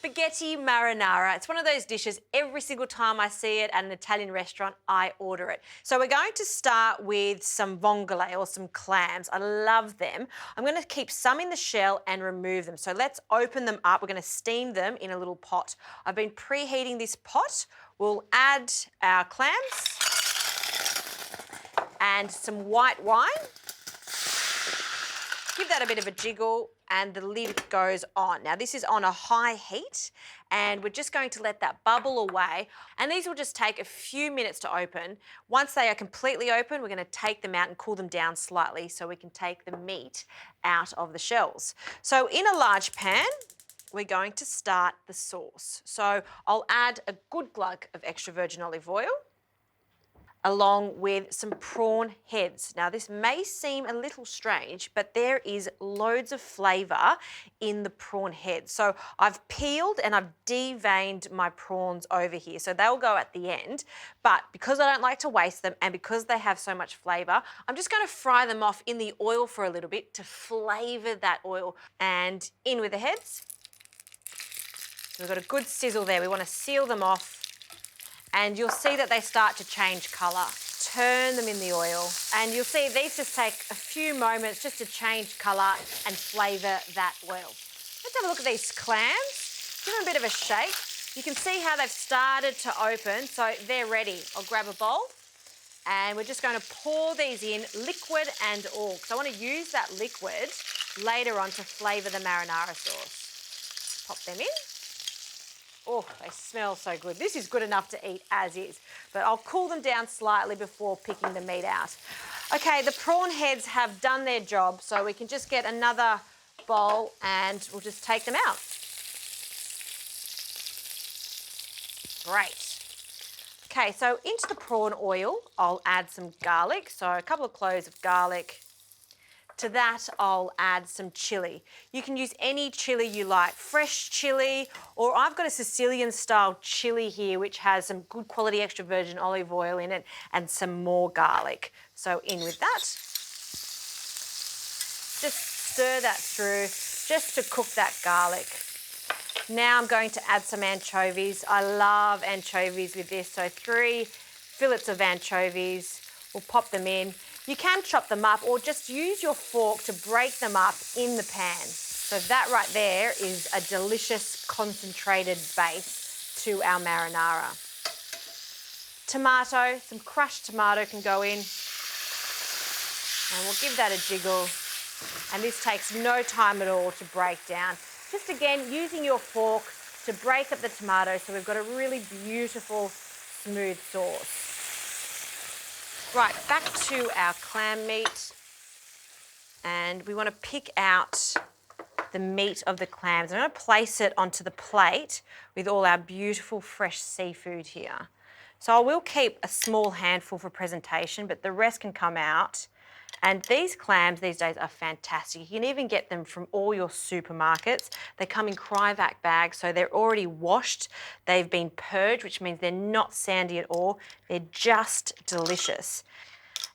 spaghetti marinara. It's one of those dishes, every single time I see it at an Italian restaurant, I order it. So we're going to start with some vongole or some clams. I love them. I'm going to keep some in the shell and remove them. So let's open them up. We're going to steam them in a little pot. I've been preheating this pot. We'll add our clams and some white wine. Give that a bit of a jiggle and the lid goes on. Now this is on a high heat and we're just going to let that bubble away, and these will just take a few minutes to open. Once they are completely open, we're going to take them out and cool them down slightly so we can take the meat out of the shells. So in a large pan, we're going to start the sauce. So I'll add a good glug of extra virgin olive oil, along with some prawn heads. Now this may seem a little strange, but there is loads of flavour in the prawn heads. So I've peeled and I've deveined my prawns over here. So they'll go at the end, but because I don't like to waste them and because they have so much flavour, I'm just going to fry them off in the oil for a little bit to flavour that oil. And in with the heads. So we've got a good sizzle there. We want to seal them off. And you'll see that they start to change colour. Turn them in the oil and you'll see these just take a few moments just to change colour and flavour that oil. Let's have a look at these clams. Give them a bit of a shake. You can see how they've started to open, so they're ready. I'll grab a bowl and we're just going to pour these in, liquid and all, because I want to use that liquid later on to flavour the marinara sauce. Pop them in. Oh, they smell so good. This is good enough to eat as is, but I'll cool them down slightly before picking the meat out. Okay, the prawn heads have done their job, so we can just get another bowl and we'll just take them out. Great. Okay, so into the prawn oil, I'll add some garlic, so a couple of cloves of garlic. To that, I'll add some chilli. You can use any chilli you like, fresh chilli, or I've got a Sicilian style chilli here which has some good quality extra virgin olive oil in it and some more garlic. So in with that. Just stir that through just to cook that garlic. Now I'm going to add some anchovies. I love anchovies with this, so 3 fillets of anchovies. We'll pop them in. You can chop them up or just use your fork to break them up in the pan. So that right there is a delicious concentrated base to our marinara. Tomato, some crushed tomato can go in. And we'll give that a jiggle. And this takes no time at all to break down. Just again, using your fork to break up the tomato so we've got a really beautiful, smooth sauce. Right, back to our clam meat, and we want to pick out the meat of the clams. I'm going to place it onto the plate with all our beautiful fresh seafood here. So I will keep a small handful for presentation, but the rest can come out. And these clams these days are fantastic. You can even get them from all your supermarkets. They come in cryovac bags, so they're already washed. They've been purged, which means they're not sandy at all. They're just delicious.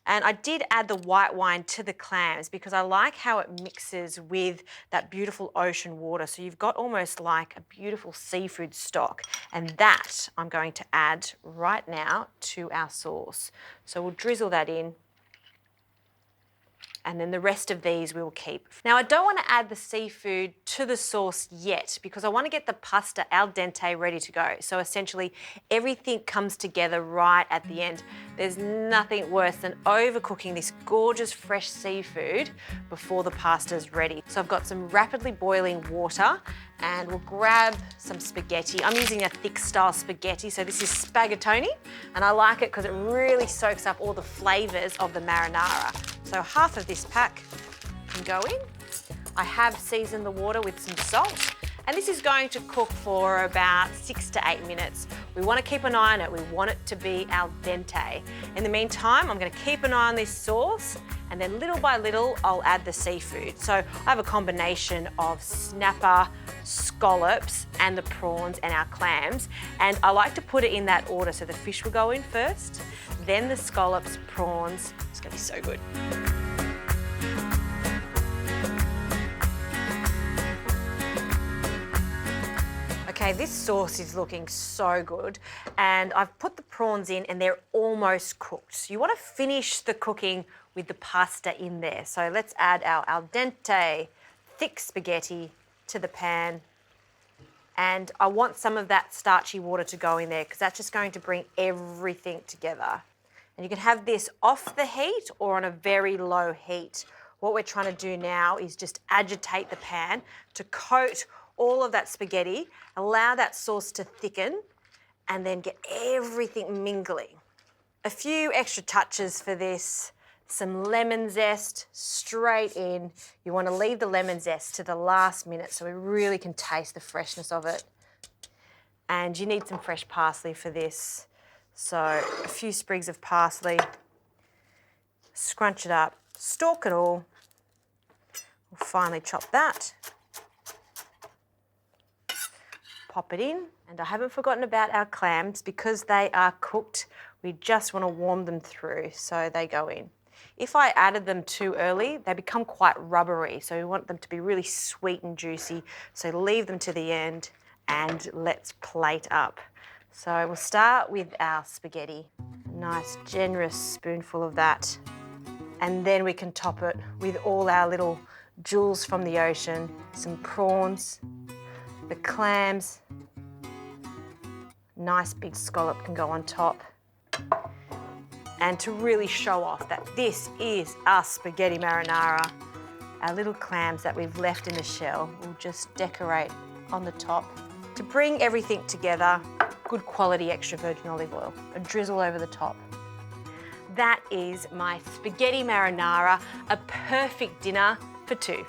And I did add the white wine to the clams because I like how it mixes with that beautiful ocean water. So you've got almost like a beautiful seafood stock. And that I'm going to add right now to our sauce. So we'll drizzle that in. And then the rest of these we will keep. Now I don't want to add the seafood to the sauce yet because I want to get the pasta al dente ready to go. So essentially everything comes together right at the end. There's nothing worse than overcooking this gorgeous fresh seafood before the pasta is ready. So I've got some rapidly boiling water and we'll grab some spaghetti. I'm using a thick style spaghetti, so this is spaghettoni, and I like it because it really soaks up all the flavours of the marinara. So half of this pack can go in. I have seasoned the water with some salt, and this is going to cook for about 6 to 8 minutes. We want to keep an eye on it. We want it to be al dente. In the meantime, I'm going to keep an eye on this sauce, and then little by little, I'll add the seafood. So I have a combination of snapper, scallops, and the prawns and our clams. And I like to put it in that order. So the fish will go in first, then the scallops, prawns. It's going to be so good. Okay, this sauce is looking so good, and I've put the prawns in and they're almost cooked. So you want to finish the cooking with the pasta in there. So let's add our al dente thick spaghetti to the pan. And I want some of that starchy water to go in there because that's just going to bring everything together. And you can have this off the heat or on a very low heat. What we're trying to do now is just agitate the pan to coat all of that spaghetti, allow that sauce to thicken, and then get everything mingling. A few extra touches for this. Some lemon zest straight in. You want to leave the lemon zest to the last minute so we really can taste the freshness of it. And you need some fresh parsley for this. So a few sprigs of parsley, scrunch it up, stalk it all. We'll finally chop that. Pop it in. And I haven't forgotten about our clams because they are cooked. We just want to warm them through so they go in. If I added them too early, they become quite rubbery. So we want them to be really sweet and juicy. So leave them to the end and let's plate up. So we'll start with our spaghetti. A nice generous spoonful of that. And then we can top it with all our little jewels from the ocean, some prawns, the clams, nice big scallop can go on top. And to really show off that this is our spaghetti marinara, our little clams that we've left in the shell, we'll just decorate on the top. To bring everything together, good quality extra virgin olive oil, a drizzle over the top. That is my spaghetti marinara, a perfect dinner for two.